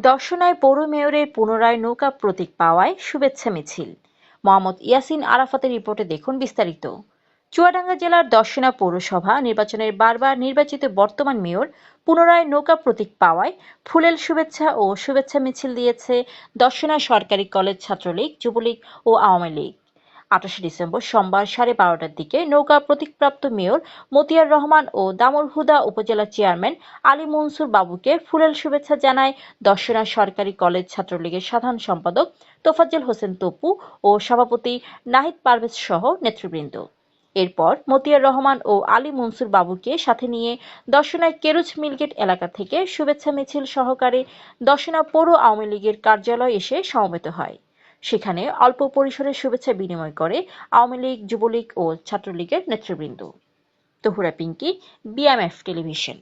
দর্শনায় পৌর মেয়রের পুনরায় নৌকা প্রতীক পাওয়ায় শুভেচ্ছা মিছিল। মোহাম্মদ ইয়াসিন আরাফাতের রিপোর্টে দেখুন বিস্তারিত। চুয়াডাঙ্গা জেলার দর্শনা পৌরসভা নির্বাচনের বারবার নির্বাচিত বর্তমান মেয়র পুনরায় নৌকা প্রতীক পাওয়ায় ফুলেল শুভেচ্ছা ও শুভেচ্ছা মিছিল দিয়েছে দর্শনা সরকারি কলেজ ছাত্রলীগ, যুবলীগ ও আওয়ামী লীগ। 28 ডিসেম্বর সোমবার 12:30টার দিকে নৌকা প্রতীকপ্রাপ্ত মেয়র মতিয়ার রহমান ও দামুড়হুদা উপজেলা চেয়ারম্যান আলী মনসুর বাবুকে ফুলেল শুভেচ্ছা জানায় দর্শনা সরকারি কলেজ ছাত্রলীগের সাধারণ সম্পাদক তোফাজ্জল হোসেন তপু ও সভাপতি নাহিদ পারভেজ সহ নেতৃবৃন্দ। এরপর মতিয়ার রহমান ও আলী মনসুর বাবুকে সাথে নিয়ে দর্শনায় কেরুজ মিলগেট এলাকা থেকে শুভেচ্ছা মিছিল সহকারে দর্শনা পৌর আওয়ামী লীগের কার্যালয়ে এসে সমবেত হয়। সেখানে অল্প পরিসরে শুভেচ্ছা বিনিময় করে আওয়ামী লীগ, যুবলীগ ও ছাত্রলীগের নেতৃবৃন্দ। Tahura Pinky, BMF television.